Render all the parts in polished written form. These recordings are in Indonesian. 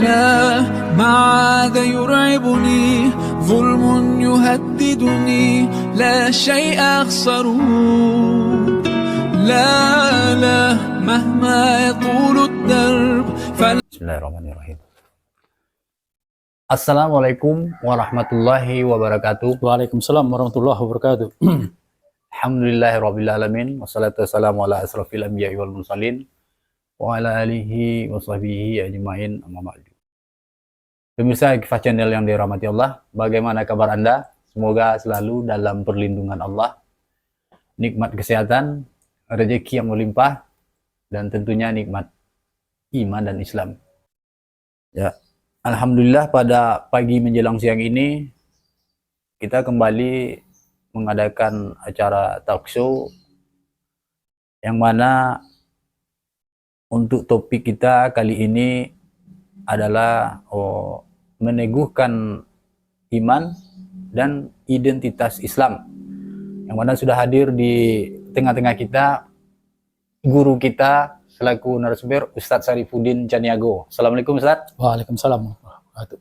لا ما عاد يرعبني ظلم يهددني لا شيء أخسره لا لا مهما يطول الدرب Bismillahirrahmanirrahim. Assalamualaikum warahmatullahi wabarakatuh. Waalaikumsalam warahmatullahi wabarakatuh. Alhamdulillahirrabbilalamin. Wassalatu wassalamu ala asrafil anbiya'i wal mursalin wa ala alihi wa sahbihi ajma'in, amma ba'du. Pemirsa Kifah Channel yang dirahmati Allah, bagaimana kabar Anda? Semoga selalu dalam perlindungan Allah, nikmat kesehatan, rezeki yang melimpah, dan tentunya nikmat iman dan Islam. Ya, alhamdulillah pada pagi menjelang siang ini kita kembali mengadakan acara talk show yang mana untuk topik kita kali ini adalah meneguhkan iman dan identitas Islam, yang mana sudah hadir di tengah-tengah kita guru kita selaku narasumber Ustadz Syarifuddin Caniago. Assalamualaikum Ustadz. Waalaikumsalam warahmatullahi wabarakatuh.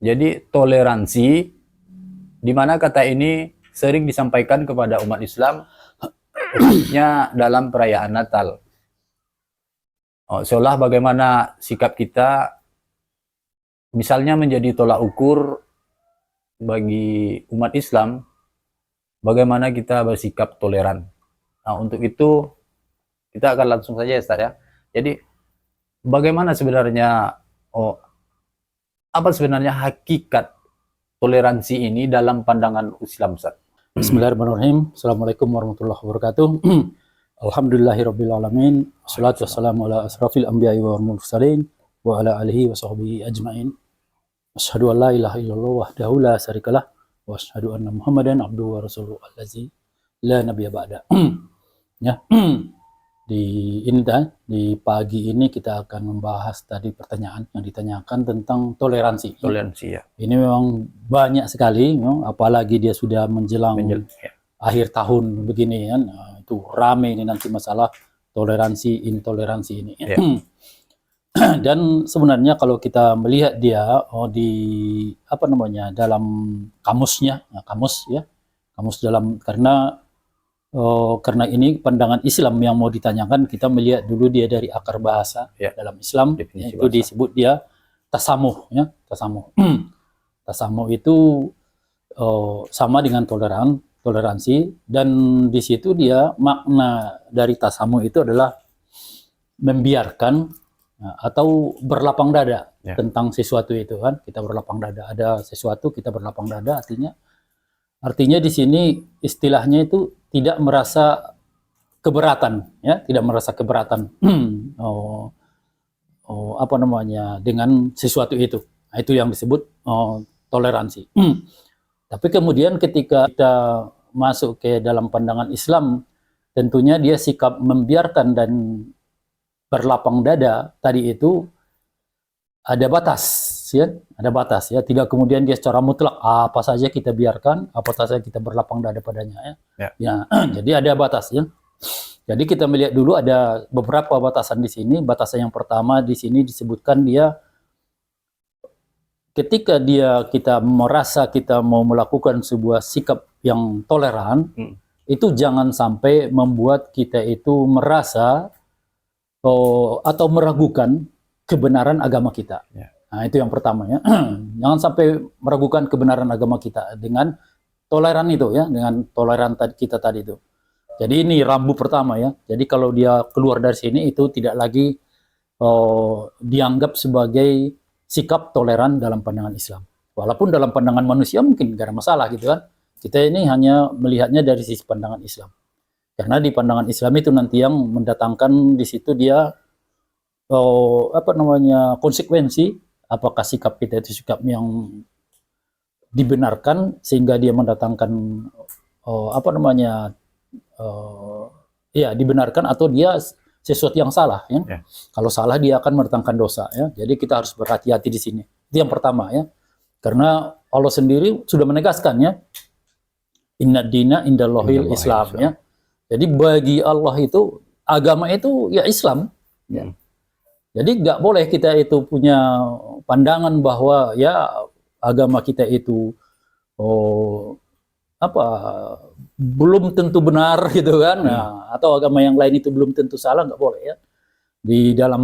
Jadi toleransi, di mana kata ini sering disampaikan kepada umat Islam khususnya dalam perayaan Natal. Seolah bagaimana sikap kita misalnya menjadi tolak ukur bagi umat Islam bagaimana kita bersikap toleran. Nah, untuk itu kita akan langsung saja Ustaz ya. Jadi bagaimana sebenarnya apa sebenarnya hakikat toleransi ini dalam pandangan Islam Ustaz? Bismillahirrahmanirrahim. Assalamualaikum warahmatullahi wabarakatuh. Alhamdulillahirrabbilalamin. Wassalatu wassalamu ala asrafil anbiya'i wal mursalin wa ala alihi wa sahbihi ajma'in. Asyhadu an la ilaha illallah wahdahu la syarikalah wa asyhadu anna Muhammadan abduhu wa rasuluhu allazi la nabiyya ba'da. Ya. Di pagi ini kita akan membahas tadi pertanyaan yang ditanyakan tentang toleransi. Toleransi ya. Ini memang banyak sekali, apalagi dia sudah menjelang ya. Akhir tahun begini kan, itu rame ini nanti masalah toleransi, intoleransi ini. Ya. Dan sebenarnya kalau kita melihat dia di apa namanya dalam kamusnya, kamus dalam karena ini pandangan Islam yang mau ditanyakan, kita melihat dulu dia dari akar bahasa dalam Islam, itu disebut dia tasamuh, ya, tasamuh. Tasamuh itu sama dengan toleransi, dan di situ dia makna dari tasamuh itu adalah membiarkan atau berlapang dada tentang sesuatu itu kan, kita berlapang dada, ada sesuatu kita berlapang dada, artinya di sini istilahnya itu tidak merasa keberatan, ya, tidak merasa keberatan, apa namanya dengan sesuatu itu. Nah, itu yang disebut toleransi. Tapi kemudian ketika kita masuk ke dalam pandangan Islam, tentunya dia sikap membiarkan dan berlapang dada tadi itu ada batas, ya, ada batas, ya, tidak kemudian dia secara mutlak apa saja kita biarkan, apa saja kita berlapang dada padanya, ya. Jadi ada batas, ya. Jadi kita melihat dulu ada beberapa batasan di sini. Batasan yang pertama di sini disebutkan dia ketika kita merasa kita mau melakukan sebuah sikap yang toleran, itu jangan sampai membuat kita itu merasa atau meragukan kebenaran agama kita. Nah, itu yang pertama, ya. Jangan sampai meragukan kebenaran agama kita dengan toleran itu, ya, dengan toleran kita tadi itu. Jadi ini rambu pertama, ya. Jadi kalau dia keluar dari sini itu tidak lagi dianggap sebagai sikap toleran dalam pandangan Islam. Walaupun dalam pandangan manusia mungkin tidak ada masalah gitu kan. Kita ini hanya melihatnya dari sisi pandangan Islam. Karena di pandangan Islam itu nanti yang mendatangkan di situ dia apa namanya konsekuensi, apakah sikap kita itu sikap yang dibenarkan sehingga dia mendatangkan apa namanya ya dibenarkan, atau dia sesuatu yang salah, ya. Kalau salah dia akan mendatangkan dosa, ya. Jadi kita harus berhati-hati di sini. Itu yang pertama, ya. Karena Allah sendiri sudah menegaskan, ya, inna dina indallahil Islam, ya. Jadi bagi Allah itu agama itu ya Islam, ya. Jadi nggak boleh kita itu punya pandangan bahwa ya agama kita itu apa belum tentu benar gitu kan, nah, atau agama yang lain itu belum tentu salah, nggak boleh ya. Di dalam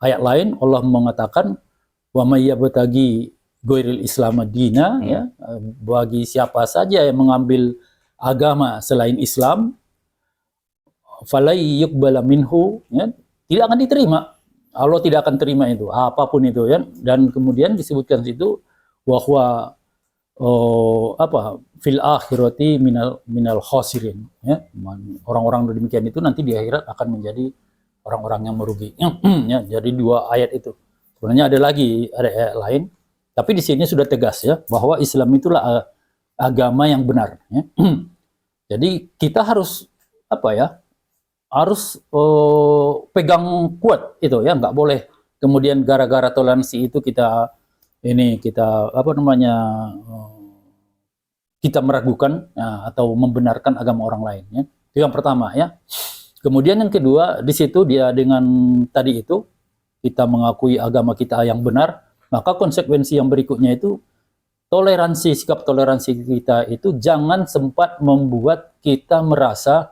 ayat lain Allah mengatakan wa may yabtaghi ghairil islam dina, ya, bagi siapa saja yang mengambil agama selain Islam falai yuqbala minhu, ya, tidak akan diterima. Allah tidak akan terima itu apapun itu ya. Dan kemudian disebutkan situ bahwa fil akhirati minal khasirin, ya. Orang-orang demikian itu nanti di akhirat akan menjadi orang-orang yang merugi. Ya, jadi dua ayat itu. Sebenarnya ada lagi ayat lain, tapi di sini sudah tegas ya bahwa Islam itulah agama yang benar. Ya. Jadi kita harus harus pegang kuat itu ya, nggak boleh kemudian gara-gara toleransi itu kita kita meragukan ya, atau membenarkan agama orang lain ya. Itu yang pertama ya. Kemudian yang kedua, di situ dia dengan tadi itu kita mengakui agama kita yang benar, maka konsekuensi yang berikutnya itu toleransi, sikap toleransi kita itu jangan sempat membuat kita merasa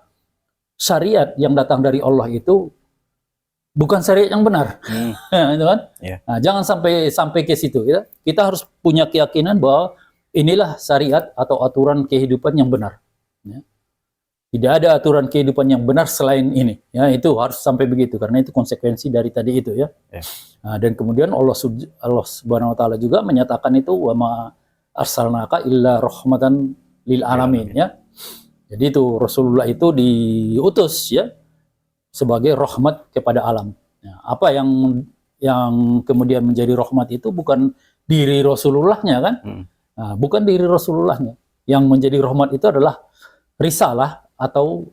syariat yang datang dari Allah itu bukan syariat yang benar. Itu kan? Yeah. Nah, jangan sampai ke situ ya. Kita harus punya keyakinan bahwa inilah syariat atau aturan kehidupan yang benar. Ya. Tidak ada aturan kehidupan yang benar selain ini. Ya, itu harus sampai begitu karena itu konsekuensi dari tadi itu ya. Yeah. Nah, dan kemudian Allah Subhanahu wa taala juga menyatakan itu wa ma arsalnaka illa rahmatan lil alamin ya. Jadi itu Rasulullah itu diutus ya sebagai rahmat kepada alam. Ya, apa yang kemudian menjadi rahmat itu bukan diri Rasulullahnya kan? Nah, bukan diri Rasulullahnya. Yang menjadi rahmat itu adalah risalah atau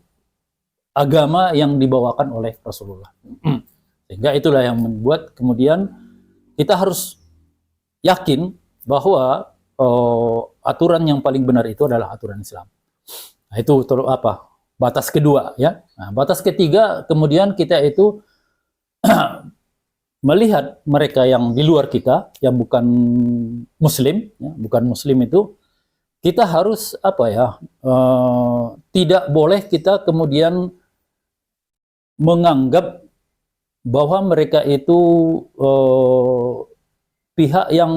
agama yang dibawakan oleh Rasulullah. Sehingga itulah yang membuat kemudian kita harus yakin bahwa aturan yang paling benar itu adalah aturan Islam. Nah, itu batas kedua ya. Nah, batas ketiga kemudian kita itu melihat mereka yang di luar kita yang bukan Muslim, ya, bukan Muslim itu kita harus tidak boleh kita kemudian menganggap bahwa mereka itu pihak yang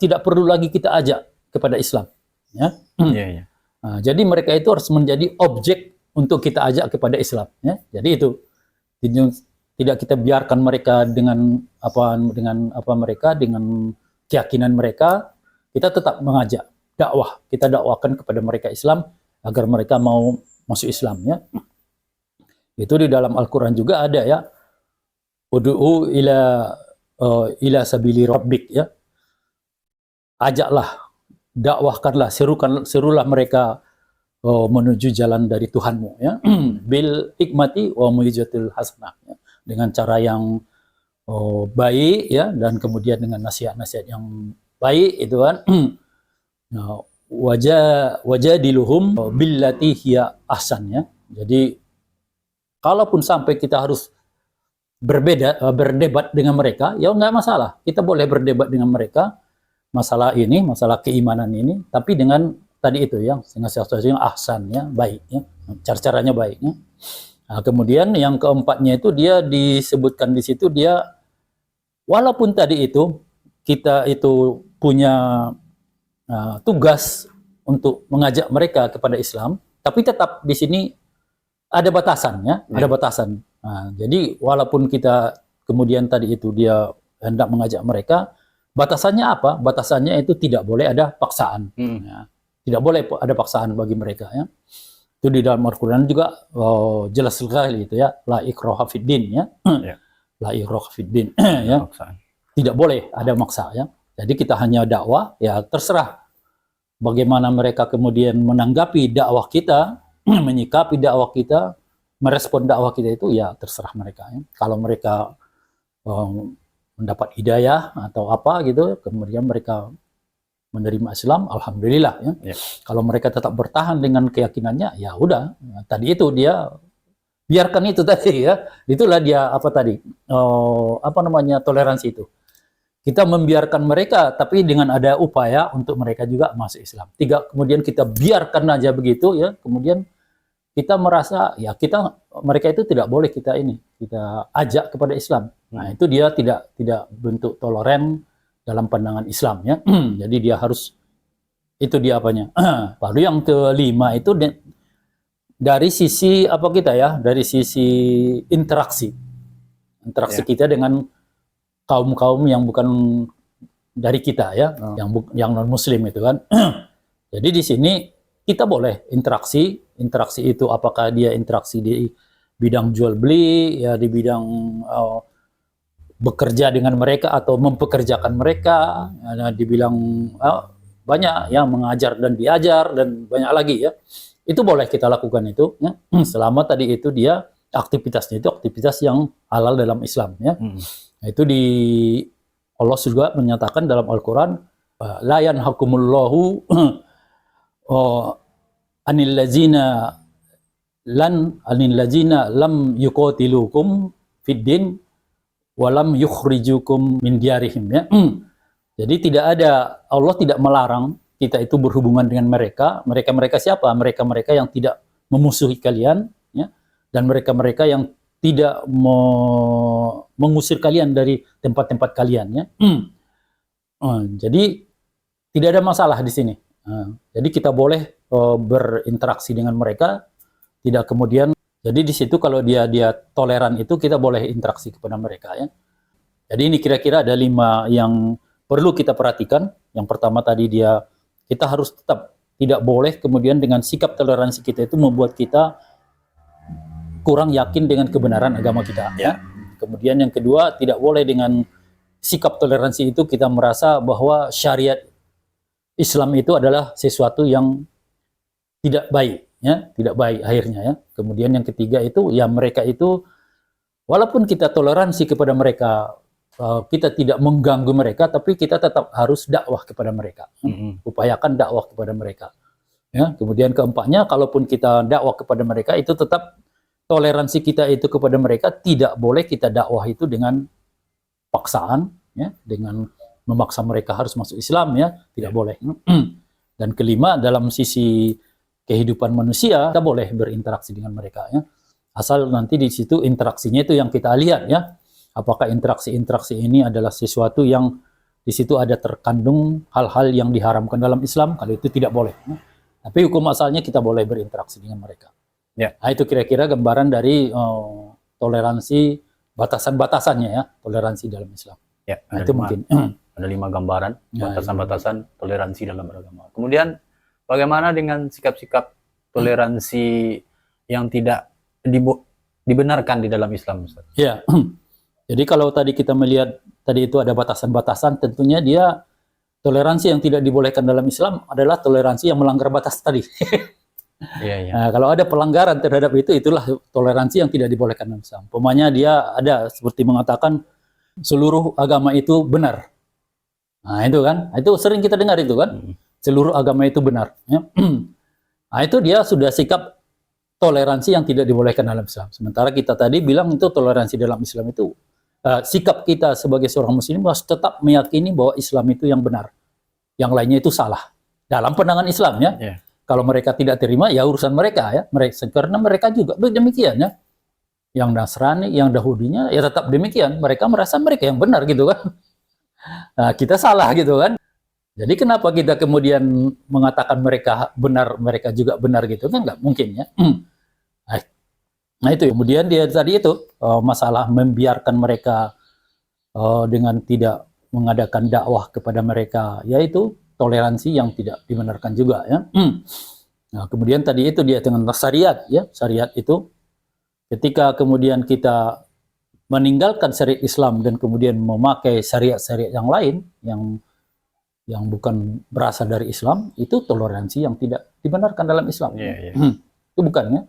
tidak perlu lagi kita ajak kepada Islam. Ya. Yeah, yeah. Nah, jadi mereka itu harus menjadi objek untuk kita ajak kepada Islam. Ya. Jadi itu tidak kita biarkan mereka dengan keyakinan mereka, kita tetap mengajak dakwah, kita dakwakan kepada mereka Islam agar mereka mau masuk Islam ya. Itu di dalam Al-Qur'an juga ada ya. Ud'u ila sabili rabbik ya. Ajaklah, dakwahkanlah, serulah mereka menuju jalan dari Tuhanmu ya. Bil hikmati wa mau'izatil hasanah ya. Dengan cara yang baik ya, dan kemudian dengan nasihat-nasihat yang baik itu kan. Wajadiluhum billati hiya ahsan ya. Jadi kalaupun sampai kita harus berdebat dengan mereka, ya nggak masalah. Kita boleh berdebat dengan mereka masalah ini, masalah keimanan ini, tapi dengan tadi itu ya, dengan sesuatu yang ahsan ya, baik ya, cara-caranya baik ya. Nah, kemudian yang keempatnya itu dia disebutkan di situ dia walaupun tadi itu kita itu punya tugas untuk mengajak mereka kepada Islam, tapi tetap di sini ada batasan ya, ada batasan. Nah, jadi walaupun kita kemudian tadi itu dia hendak mengajak mereka, batasannya apa? Batasannya itu tidak boleh ada paksaan. Ya. Tidak boleh ada paksaan bagi mereka ya. Itu di dalam Al-Qur'an juga jelas sekali itu ya, la ikraha fid din ya. La ikraha fid din ya. Tidak boleh ada maksa ya. Jadi kita hanya dakwah, ya terserah bagaimana mereka kemudian menanggapi dakwah kita, menyikapi dakwah kita, merespon dakwah kita itu ya terserah mereka. Ya. Kalau mereka mendapat hidayah atau apa gitu, kemudian mereka menerima Islam, alhamdulillah ya. Kalau mereka tetap bertahan dengan keyakinannya, ya udah. Tadi itu dia biarkan itu tadi ya. Itulah dia apa tadi? Apa namanya toleransi itu. Kita membiarkan mereka, tapi dengan ada upaya untuk mereka juga masuk Islam. Kemudian kita biarkan aja begitu ya. Kemudian kita merasa ya mereka itu tidak boleh kita ajak kepada Islam. Nah itu dia tidak bentuk toleran dalam pandangan Islam ya. Jadi dia harus itu dia apanya. Lalu yang kelima itu dari sisi apa kita ya, dari sisi interaksi kita dengan kaum yang bukan dari kita ya, yang non Muslim itu kan. Jadi di sini kita boleh interaksi itu apakah dia interaksi di bidang jual beli ya, di bidang bekerja dengan mereka atau mempekerjakan mereka, dibilang banyak ya, mengajar dan diajar dan banyak lagi ya. Itu boleh kita lakukan itu ya. Selama tadi itu dia aktivitasnya itu aktivitas yang halal dalam Islam ya. Nah, itu Allah juga menyatakan dalam Al-Qur'an la yanhakumullahu anil ladzina lam yuqatilukum fid din wa lam yukhrijukum min diyarihim ya. Jadi Allah tidak melarang kita itu berhubungan dengan mereka siapa? Mereka yang tidak memusuhi kalian ya, dan mereka yang tidak mengusir kalian dari tempat-tempat kalian ya. Jadi tidak ada masalah di sini. Jadi kita boleh berinteraksi dengan mereka, tidak kemudian. Jadi di situ kalau dia toleran itu kita boleh interaksi kepada mereka ya. Jadi ini kira-kira ada 5 yang perlu kita perhatikan. Yang pertama tadi kita harus tetap tidak boleh kemudian dengan sikap toleransi kita itu membuat kita kurang yakin dengan kebenaran agama kita ya. Kemudian yang kedua, tidak boleh dengan sikap toleransi itu kita merasa bahwa syariat Islam itu adalah sesuatu yang tidak baik ya, tidak baik akhirnya ya. Kemudian yang ketiga itu ya, mereka itu walaupun kita toleransi kepada mereka, kita tidak mengganggu mereka, tapi kita tetap harus dakwah kepada mereka. Upayakan dakwah kepada mereka. Ya, kemudian keempatnya, kalaupun kita dakwah kepada mereka, itu tetap toleransi kita itu kepada mereka tidak boleh kita dakwah itu dengan paksaan, ya, dengan memaksa mereka harus masuk Islam, ya, tidak boleh. Dan kelima, dalam sisi kehidupan manusia, kita boleh berinteraksi dengan mereka, ya. Asal nanti di situ interaksinya itu yang kita lihat, ya. Apakah interaksi ini adalah sesuatu yang di situ ada terkandung hal-hal yang diharamkan dalam Islam? Kalau itu tidak boleh. Tapi hukum asalnya kita boleh berinteraksi dengan mereka. Ya. Nah, itu kira-kira gambaran dari toleransi, batasan-batasannya ya, toleransi dalam Islam. Ya, nah, itu mungkin. Ada 5 gambaran batasan-batasan toleransi dalam beragama. Kemudian bagaimana dengan sikap-sikap toleransi yang tidak dibenarkan di dalam Islam, Ustaz? Ya. Jadi kalau tadi kita melihat tadi itu ada batasan-batasan, tentunya dia toleransi yang tidak dibolehkan dalam Islam adalah toleransi yang melanggar batas tadi. Nah, kalau ada pelanggaran terhadap itu, itulah toleransi yang tidak dibolehkan dalam Islam. Umpamanya dia ada seperti mengatakan seluruh agama itu benar. Nah, itu kan, itu sering kita dengar itu kan, seluruh agama itu benar. Ya. Nah, itu dia sudah sikap toleransi yang tidak dibolehkan dalam Islam. Sementara kita tadi bilang itu toleransi dalam Islam itu sikap kita sebagai seorang muslim harus tetap meyakini bahwa Islam itu yang benar, yang lainnya itu salah dalam pandangan Islam ya. Kalau mereka tidak terima ya urusan mereka ya, karena mereka juga demikian ya. Yang Nasrani, yang Yahudinya ya tetap demikian, mereka merasa mereka yang benar gitu kan. Nah, kita salah gitu kan. Jadi kenapa kita kemudian mengatakan mereka benar, mereka juga benar gitu kan, nggak mungkin ya. Nah itu kemudian dia tadi itu masalah membiarkan mereka dengan tidak mengadakan dakwah kepada mereka, yaitu toleransi yang tidak dibenarkan juga ya. Nah kemudian tadi itu dia dengan syariat ya, syariat itu ketika kemudian kita meninggalkan syariat Islam dan kemudian memakai syariat-syariat yang lain yang bukan berasal dari Islam, itu toleransi yang tidak dibenarkan dalam Islam. Itu bukan ya.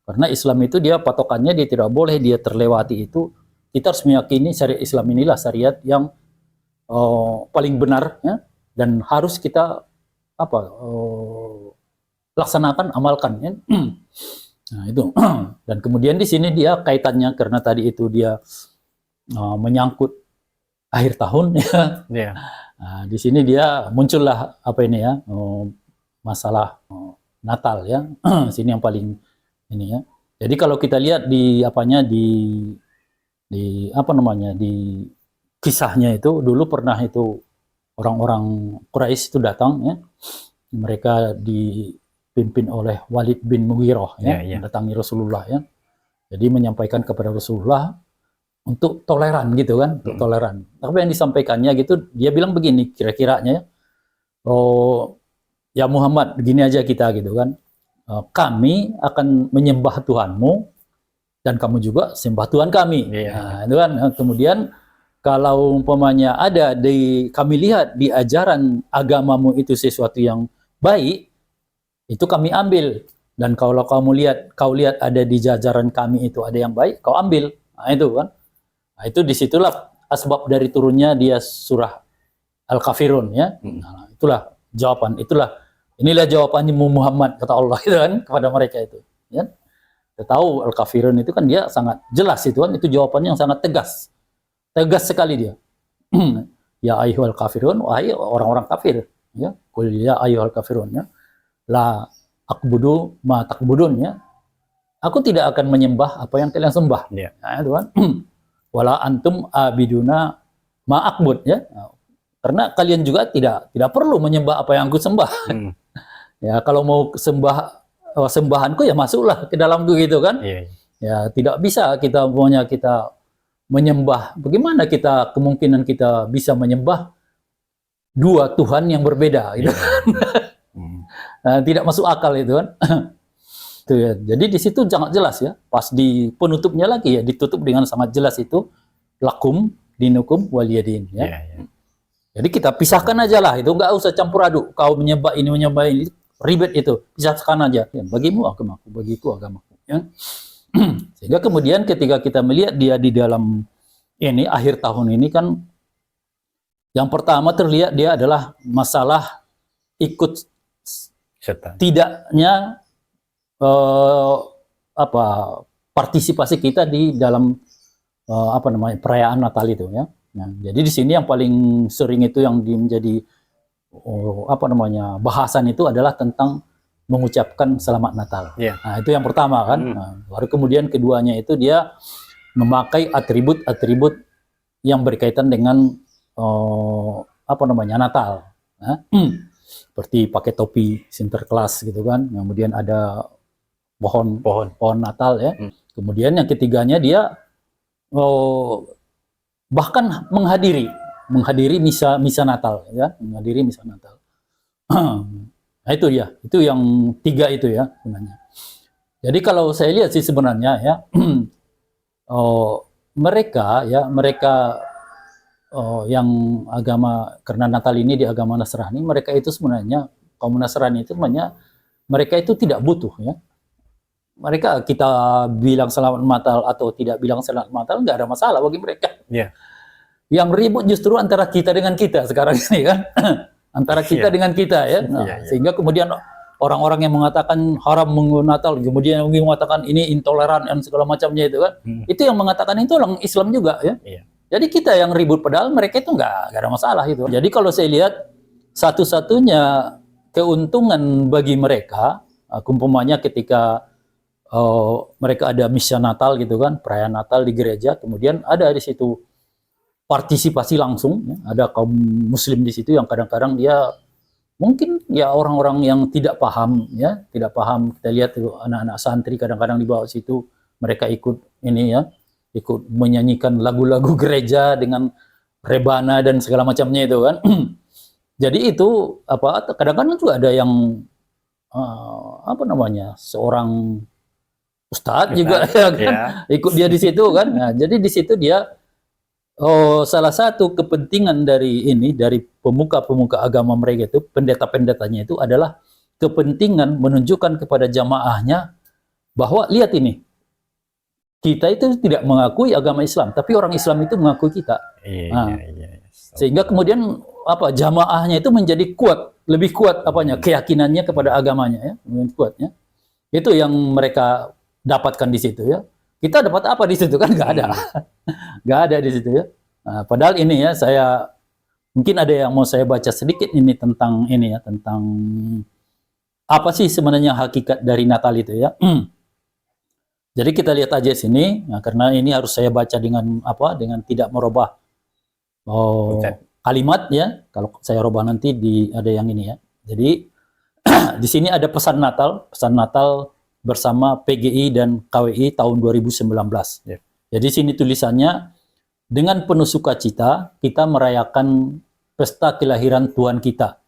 Karena Islam itu dia patokannya dia tidak boleh dia terlewati itu. Kita harus meyakini syariat Islam inilah syariat yang paling benar ya, dan harus kita laksanakan, amalkan ya. Nah, itu. Dan kemudian di sini dia kaitannya karena tadi itu dia menyangkut akhir tahun ya. Iya. Nah, di sini dia muncullah apa ini ya, masalah Natal ya. Sini yang paling ini ya. Jadi kalau kita lihat di apanya di apa namanya di kisahnya itu dulu pernah itu orang-orang Quraisy itu datang ya. Mereka dipimpin oleh Walid bin Mughirah ya, mendatangi Rasulullah ya. Jadi menyampaikan kepada Rasulullah untuk toleran gitu kan, untuk toleran. Tapi yang disampaikannya gitu, dia bilang begini kira-kiranya ya. Oh, ya Muhammad, begini aja kita gitu kan. Kami akan menyembah Tuhanmu dan kamu juga sembah Tuhan kami. Nah, itu kan. Kemudian kalau umpamanya ada kami lihat di ajaran agamamu itu sesuatu yang baik, itu kami ambil. Dan kalau kau lihat ada di jajaran kami itu ada yang baik, kau ambil. Nah, itu kan. Nah, itu disitulah asbab dari turunnya dia surah Al-Kafirun ya. Nah, itulah jawaban, inilah jawabannya Muhammad kata Allah gitu kan kepada mereka itu. Ya. Kita tahu Al-Kafirun itu kan dia sangat jelas itu kan, itu jawabannya yang sangat tegas. Tegas sekali dia. Ya ayyuhal kafirun, wahai orang-orang kafir. Ya, qul ya ayyuhal kafirun ya. La akbudu ma takbudun ya. Aku tidak akan menyembah apa yang kalian sembah. Yeah. Nah, itu kan. Wala antum abiduna ma akbud ya. Nah, karena kalian juga tidak perlu menyembah apa yang aku sembah. Ya, kalau mau sembahanku ya masuklah ke dalamku gitu kan. Yeah. Ya, tidak bisa kita menyembah. Bagaimana kemungkinan kita bisa menyembah dua Tuhan yang berbeda gitu. Nah, tidak masuk akal itu kan. Itu ya. Jadi di situ sangat jelas ya. Pas di penutupnya lagi ya ditutup dengan sangat jelas itu lakum dinukum waliyadin ya. Jadi kita pisahkan aja lah, itu nggak usah campur aduk. Kau menyembah ini ribet itu, pisahkan aja. Ya, bagimu agamaku, bagiku agamaku. Ya. Sehingga kemudian ketika kita melihat dia di dalam ini akhir tahun ini kan, yang pertama terlihat dia adalah masalah ikut tidaknya partisipasi kita di dalam perayaan Natal itu ya. Nah, jadi di sini yang paling sering itu yang menjadi bahasan itu adalah tentang mengucapkan selamat Natal. Nah, itu yang pertama kan. Nah, baru kemudian keduanya itu dia memakai atribut-atribut yang berkaitan dengan Natal. Nah, seperti pakai topi Sinterklas gitu kan. Kemudian ada pohon Natal ya. Kemudian yang ketiganya dia bahkan menghadiri misa Natal ya, menghadiri misa Natal. Nah, itu ya, itu yang tiga itu ya sebenarnya. Jadi kalau saya lihat sih sebenarnya ya mereka yang agama, karena Natal ini di agama Nasrani, mereka itu sebenarnya kaum Nasrani itu sebenarnya mereka itu tidak butuh ya. Mereka kita bilang selamat Natal atau tidak bilang selamat Natal nggak ada masalah bagi mereka. Yang ribut justru antara kita dengan kita sekarang ini kan. Antara kita dengan kita ya. Nah, sehingga kemudian orang-orang yang mengatakan haram menggunakan Natal, kemudian yang mengatakan ini intoleran dan segala macamnya itu kan. Itu yang mengatakan itu orang Islam juga ya. Jadi kita yang ribut, padahal mereka itu nggak ada masalah itu. Jadi kalau saya lihat satu-satunya keuntungan bagi mereka, umpamanya ketika mereka ada misa Natal gitu kan, perayaan Natal di gereja, kemudian ada di situ partisipasi langsung, ya. Ada kaum Muslim di situ yang kadang-kadang dia mungkin ya orang-orang yang tidak paham ya, tidak paham. Kita lihat itu anak-anak santri kadang-kadang di bawah situ mereka ikut ini ya, ikut menyanyikan lagu-lagu gereja dengan rebana dan segala macamnya itu kan. Jadi itu kadang-kadang juga ada yang seorang ustadz juga ya kan, ikut dia di situ kan. Nah, jadi di situ dia salah satu kepentingan dari pemuka-pemuka agama mereka itu, pendeta-pendetanya itu adalah kepentingan menunjukkan kepada jamaahnya bahwa lihat ini, kita itu tidak mengakui agama Islam, tapi orang Islam itu mengakui kita. Sehingga kemudian jamaahnya itu menjadi kuat, lebih kuat keyakinannya kepada agamanya ya, lebih kuat ya. Itu yang mereka dapatkan di situ ya. Kita dapat apa di situ kan? Nggak ada, nggak ada di situ ya. Nah, padahal ini ya, saya mungkin ada yang mau saya baca sedikit ini tentang ini ya, tentang apa sih sebenarnya hakikat dari Natal itu ya. Jadi kita lihat aja sini, nah, karena ini harus saya baca dengan apa? Dengan tidak merubah kalimat ya. Kalau saya rubah nanti ada yang ini ya. Jadi di sini ada pesan Natal bersama PGI dan KWI tahun 2019. Yeah. Jadi sini tulisannya, dengan penuh sukacita kita merayakan pesta kelahiran Tuhan kita,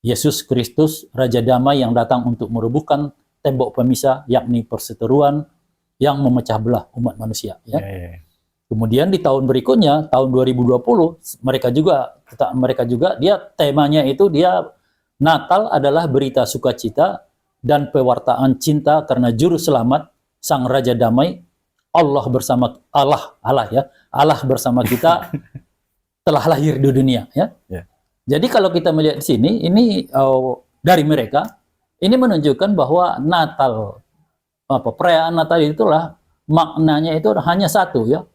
Yesus Kristus, Raja Damai yang datang untuk merobohkan tembok pemisah, yakni perseteruan yang memecah belah umat manusia. Ya. Yeah. Kemudian di tahun berikutnya, tahun 2020, mereka juga dia temanya itu dia Natal adalah berita sukacita dan pewartaan cinta karena juru selamat Sang Raja Damai, Allah bersama kita telah lahir di dunia ya. Yeah. Jadi kalau kita melihat di sini ini dari mereka ini menunjukkan bahwa Natal perayaan Natal itulah maknanya itu hanya satu ya,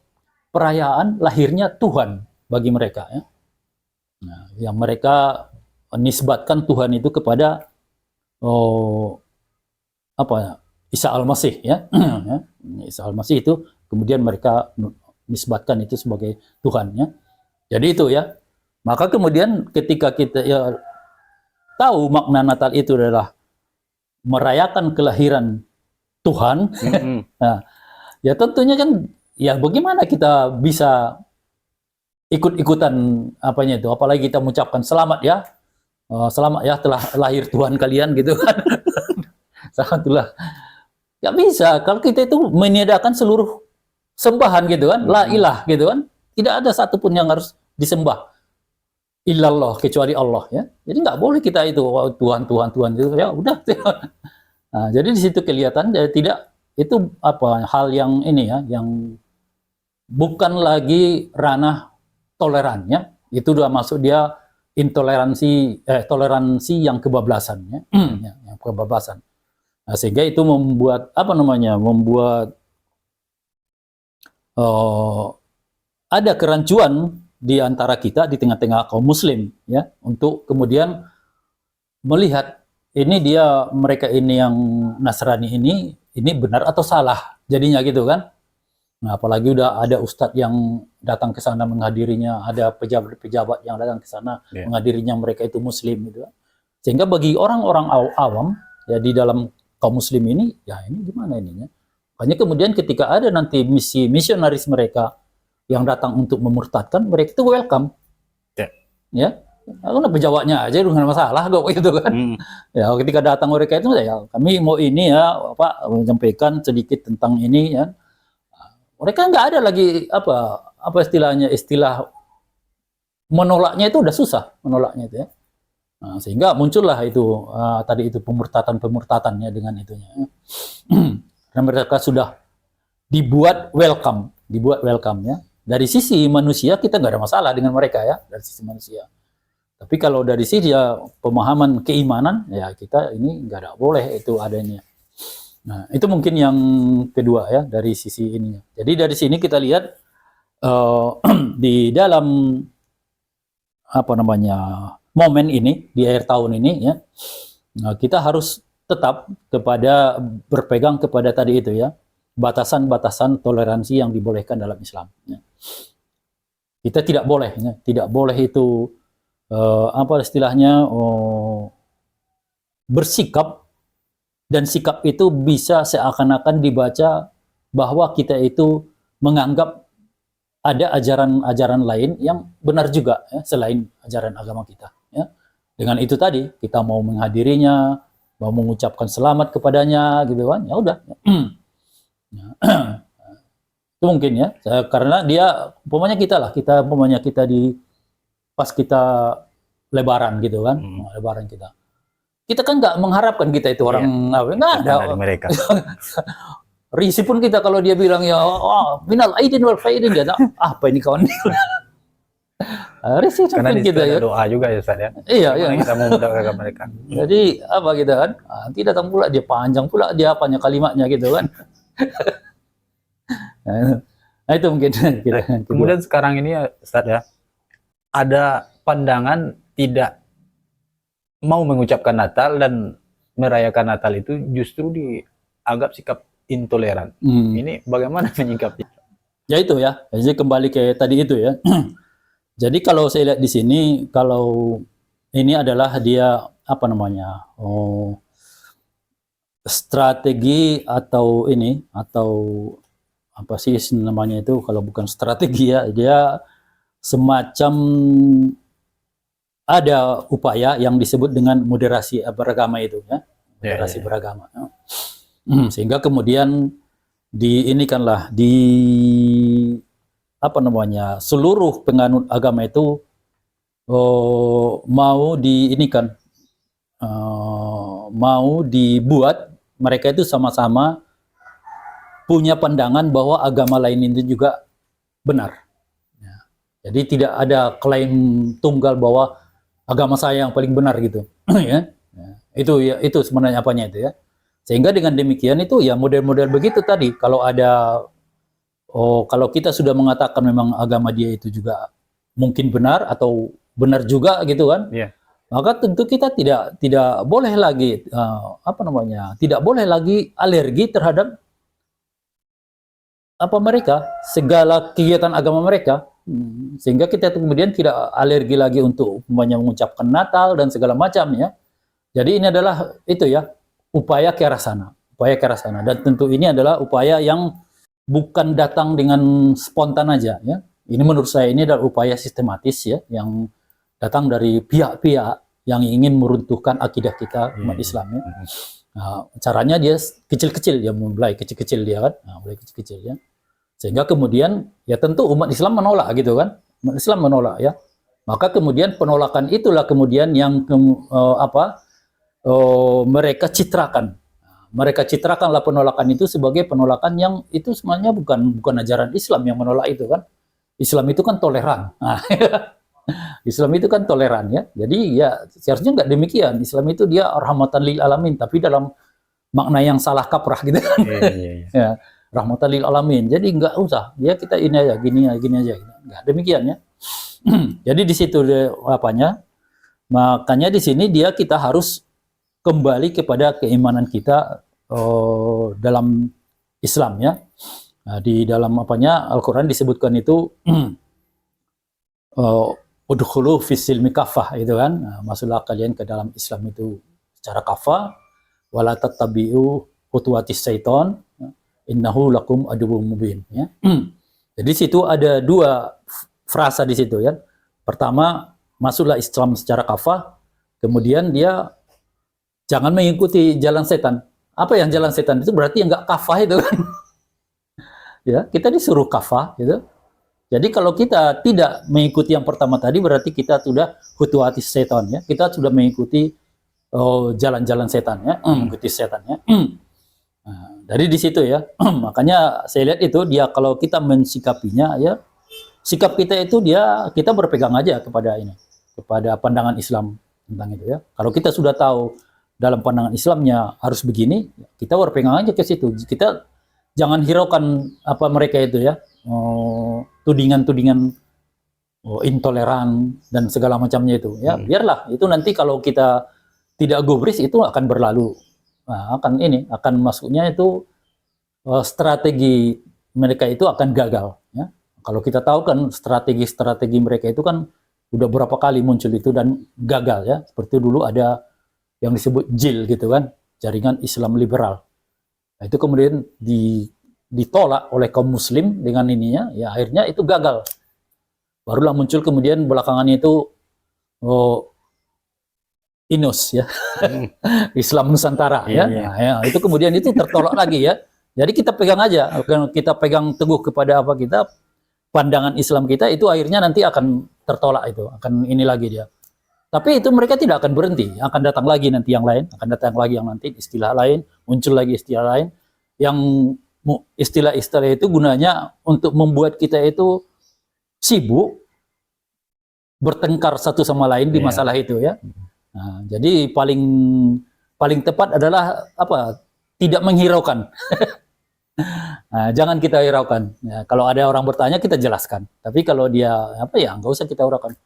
perayaan lahirnya Tuhan bagi mereka ya. Nah, yang mereka nisbatkan Tuhan itu kepada Isa Al-Masih ya. Isa Al-Masih itu kemudian mereka nisbatkan itu sebagai Tuhan ya. Jadi itu ya. Maka kemudian ketika kita ya tahu makna Natal itu adalah merayakan kelahiran Tuhan, nah, ya tentunya kan ya bagaimana kita bisa ikut-ikutan apanya itu, apalagi kita mengucapkan selamat ya. Selamat ya telah lahir Tuhan kalian gitu kan. Selamatullah. Gak bisa kalau kita itu meniadakan seluruh sembahan gitu kan, la ilah gitu kan. Tidak ada satupun yang harus disembah illallah kecuali Allah ya. Jadi nggak boleh kita itu Tuhan itu ya udah. Nah, jadi di situ kelihatan tidak itu hal yang ini ya, yang bukan lagi ranah tolerannya, itu udah masuk dia toleransi yang kebablasan ya, yang kebablasan. Nah, sehingga itu membuat ada kerancuan di antara kita di tengah-tengah kaum muslim ya, untuk kemudian melihat mereka ini yang Nasrani ini benar atau salah jadinya gitu kan. Nah, apalagi udah ada ustadz yang datang ke sana menghadirinya, ada pejabat-pejabat yang datang ke sana menghadirinya, mereka itu muslim gitu. Sehingga bagi orang-orang awam ya di dalam kaum muslim ini, ya ini gimana ininya? Makanya kemudian ketika ada nanti misionaris mereka yang datang untuk memurtadkan, mereka itu welcome. Ya. Karena pejabatnya aja dengan masalah kok gitu kan. Ya, ketika datang mereka itu ya kami mau ini ya menyampaikan sedikit tentang ini ya. Mereka nggak ada lagi istilah menolaknya itu udah susah menolaknya itu ya. Nah, sehingga muncullah itu tadi itu pemurtatannya dengan itunya. Dan mereka sudah dibuat welcome ya. Dari sisi manusia kita nggak ada masalah dengan mereka ya, dari sisi manusia. Tapi kalau dari sisi ya, pemahaman keimanan ya kita ini nggak ada boleh itu adanya. Nah, itu mungkin yang kedua ya dari sisi ininya. Jadi dari sini kita lihat di dalam momen ini di akhir tahun ini ya, kita harus tetap berpegang kepada tadi itu ya, batasan-batasan toleransi yang dibolehkan dalam Islam. Ya. Kita tidak boleh itu bersikap. Dan sikap itu bisa seakan-akan dibaca bahwa kita itu menganggap ada ajaran-ajaran lain yang benar juga ya, selain ajaran agama kita. Ya. Dengan itu tadi kita mau menghadirinya, mau mengucapkan selamat kepadanya, gitu kan? Ya udah. Itu mungkin ya, karena dia kita di pas kita Lebaran gitu kan, Lebaran kita. Kita kan nggak mengharapkan kita itu orang nggak ada dari mereka. Risih pun kita kalau dia bilang ya minal aidin wal faidin ya apa ini kawan. Risih Karena pun kita ya. Doa juga ya Ustaz ya. Iya. Kita mau mendoakan mereka. Jadi kita kan nanti datang pula dia panjang pula dia kalimatnya gitu kan. Nah, itu mungkin kira Kemudian sekarang ini ya, Ustaz ya, ada pandangan tidak mau mengucapkan Natal dan merayakan Natal itu justru dianggap sikap intoleran. Ini bagaimana menyikapi? Ya itu ya, jadi kembali ke tadi itu ya. Jadi kalau saya lihat di sini, kalau ini adalah dia apa namanya, strategi atau ini atau apa sih namanya itu, kalau bukan strategi ya, dia semacam ada upaya yang disebut dengan moderasi beragama itu ya, moderasi beragama. Sehingga kemudian diinikanlah di apa namanya, seluruh penganut agama itu mau diinikan, mau dibuat mereka itu sama-sama punya pandangan bahwa agama lain itu juga benar. Ya. Jadi tidak ada klaim tunggal bahwa agama saya yang paling benar gitu. Ya. Itu sebenarnya apanya itu ya. Sehingga dengan demikian itu ya model-model begitu tadi. Kalau ada kalau kita sudah mengatakan memang agama dia itu juga mungkin benar atau benar juga gitu kan. Yeah. Maka tentu kita tidak boleh lagi apa namanya? Tidak boleh lagi alergi terhadap apa mereka, segala kegiatan agama mereka, sehingga kita kemudian tidak alergi lagi untuk mengucapkan Natal dan segala macam ya. Jadi ini adalah itu ya, upaya ke arah sana, dan tentu ini adalah upaya yang bukan datang dengan spontan aja ya. Ini menurut saya ini adalah upaya sistematis ya, yang datang dari pihak-pihak yang ingin meruntuhkan akidah kita umat Islam ya. Nah, caranya dia kecil-kecil, dia mulai kecil-kecil dia kan, mulai kecil-kecil ya. Sehingga kemudian ya tentu umat Islam menolak gitu kan, umat Islam menolak ya. Maka kemudian penolakan itulah kemudian yang mereka citrakan. Mereka citrakanlah penolakan itu sebagai penolakan yang itu sebenarnya bukan ajaran Islam yang menolak itu kan. Islam itu kan toleran. Nah, Islam itu kan toleran ya. Jadi ya seharusnya nggak demikian. Islam itu dia rahmatan lil alamin, tapi dalam makna yang salah kaprah gitu kan. Ya, rahmatan lil alamin. Jadi nggak usah. Ya kita ini aja, gini aja. Nggak demikian ya. Jadi di situ apanya? Makanya di sini kita harus kembali kepada keimanan kita dalam Islam ya. Nah, di dalam apanya Al-Quran disebutkan itu udkhulu fis silmi kafah itu kan. Nah, masuklah kalian ke dalam Islam itu secara kafah, wala tattabi'u khutuwatis syaiton innahu lakum aduwwum mubin ya. Jadi situ ada dua frasa di situ ya. Pertama, masuklah Islam secara kafah, kemudian dia jangan mengikuti jalan setan. Apa yang jalan setan itu berarti yang nggak kafah itu kan. Ya, kita disuruh kafah gitu. Jadi kalau kita tidak mengikuti yang pertama tadi berarti kita sudah khutuwatis setan ya. Kita sudah mengikuti jalan-jalan setan ya, mengikuti setan ya. Nah, dari di situ ya. Makanya saya lihat itu dia kalau kita mensikapinya ya, sikap kita itu kita berpegang aja kepada kepada pandangan Islam tentang itu ya. Kalau kita sudah tahu dalam pandangan Islamnya harus begini, kita berpegang aja ke situ. Kita jangan hiraukan apa mereka itu ya, tudingan-tudingan intoleran dan segala macamnya itu ya. Biarlah itu nanti kalau kita tidak gubris itu akan berlalu. Nah, akan masuknya itu strategi mereka itu akan gagal ya. Kalau kita tahu kan strategi mereka itu kan udah berapa kali muncul itu dan gagal ya. Seperti dulu ada yang disebut JIL gitu kan, jaringan Islam liberal. Nah, itu kemudian ditolak oleh kaum muslim dengan ininya, ya akhirnya itu gagal. Barulah muncul kemudian belakangannya itu INUS ya, Islam Nusantara ya. Nah, ya. Itu kemudian itu tertolak lagi ya. Jadi kita pegang aja, kita pegang teguh kepada apa kita, pandangan Islam kita itu akhirnya nanti akan tertolak itu, akan ini lagi dia. Tapi itu mereka tidak akan berhenti, akan datang lagi nanti yang lain, akan datang lagi yang nanti istilah lain, muncul lagi istilah lain, yang istilah-istilah itu gunanya untuk membuat kita itu sibuk bertengkar satu sama lain di masalah itu ya. Nah, jadi paling tepat adalah apa? Tidak menghiraukan, Nah, jangan kita hiraukan. Ya, kalau ada orang bertanya kita jelaskan. Tapi kalau dia apa ya, nggak usah kita hiraukan.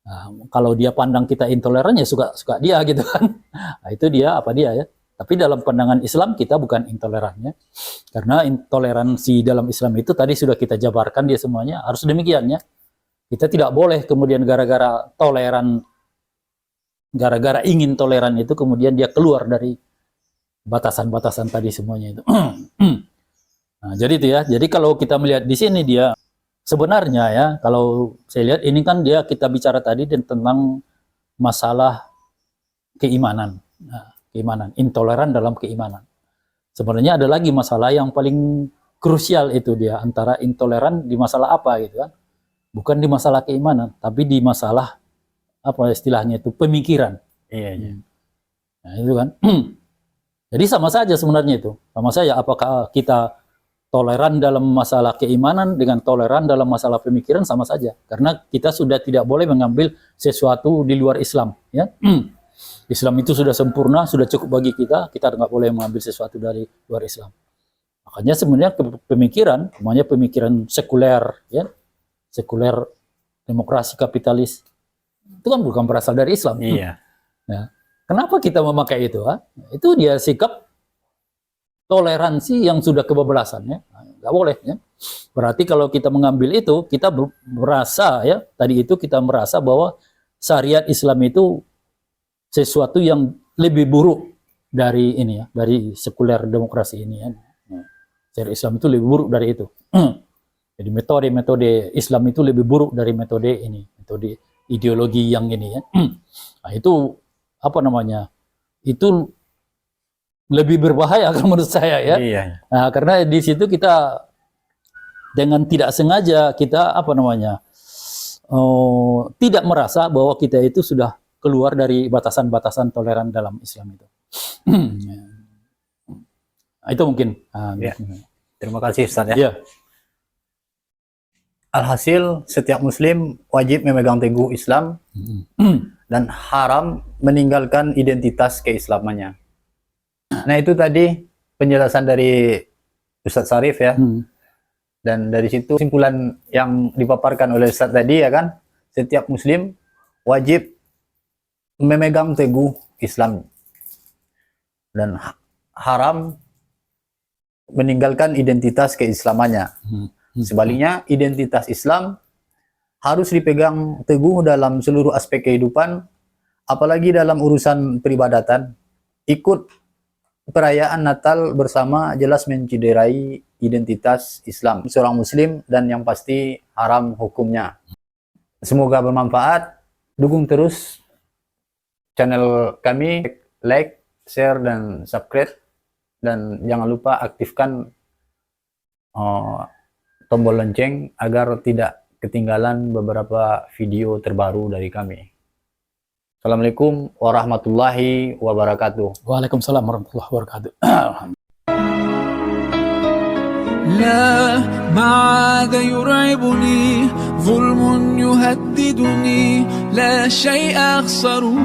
Nah, kalau dia pandang kita intoleran ya suka dia gitu kan. Nah, itu dia apa dia ya. Tapi dalam pandangan Islam kita bukan intolerannya. Karena intoleransi dalam Islam itu tadi sudah kita jabarkan dia semuanya harus demikian ya. Kita tidak boleh kemudian gara-gara ingin toleran itu kemudian dia keluar dari batasan-batasan tadi semuanya itu. Nah, jadi itu ya. Jadi kalau kita melihat di sini dia sebenarnya ya, kalau saya lihat ini kan dia kita bicara tadi tentang masalah keimanan. Nah, keimanan, intoleran dalam keimanan. Sebenarnya ada lagi masalah yang paling krusial itu dia antara intoleran di masalah apa gitu kan. Bukan di masalah keimanan, tapi di masalah apa istilahnya itu pemikiran. Iya, iya. Nah, itu kan. Jadi sama saja sebenarnya itu. Sama saja apakah kita toleran dalam masalah keimanan dengan toleran dalam masalah pemikiran sama saja. Karena kita sudah tidak boleh mengambil sesuatu di luar Islam, ya. Islam itu sudah sempurna, sudah cukup bagi kita nggak boleh mengambil sesuatu dari luar Islam. Makanya sebenarnya pemikiran, namanya pemikiran sekuler, ya. Sekuler demokrasi kapitalis itu kan bukan berasal dari Islam. Iya. Nah, kenapa kita memakai itu? Ha? Itu dia sikap toleransi yang sudah kebablasan ya. Nggak boleh ya. Berarti kalau kita mengambil itu, kita merasa ya, tadi itu kita merasa bahwa syariat Islam itu sesuatu yang lebih buruk dari ini ya, dari sekuler demokrasi ini ya. Syariat Islam itu lebih buruk dari itu. Jadi metode-metode Islam itu lebih buruk dari metode ini, metode ideologi yang ini ya. Nah, itu apa namanya? Itu lebih berbahaya kalau menurut saya ya. Iya. Nah, karena di situ kita dengan tidak sengaja kita apa namanya? Tidak merasa bahwa kita itu sudah keluar dari batasan-batasan toleran dalam Islam itu. Nah, itu mungkin. Ya. Terima kasih Ustaz ya. Ya. Alhasil, setiap muslim wajib memegang teguh Islam dan haram meninggalkan identitas keislamannya. Nah, itu tadi penjelasan dari Ustaz Syarif ya. Dan dari situ kesimpulan yang dipaparkan oleh Ustaz tadi ya kan, setiap muslim wajib memegang teguh Islam dan haram meninggalkan identitas keislamannya. Sebaliknya, identitas Islam harus dipegang teguh dalam seluruh aspek kehidupan, apalagi dalam urusan peribadatan. Ikut perayaan Natal bersama jelas menciderai identitas Islam seorang muslim dan yang pasti haram hukumnya. Semoga bermanfaat. Dukung terus channel kami, like, share, dan subscribe. Dan jangan lupa aktifkan tombol lonceng agar tidak ketinggalan beberapa video terbaru dari kami. Assalamualaikum warahmatullahi wabarakatuh. Waalaikumsalam warahmatullahi wabarakatuh. لا ما عاد يرعبني ظلم يهددني لا شيء أخسره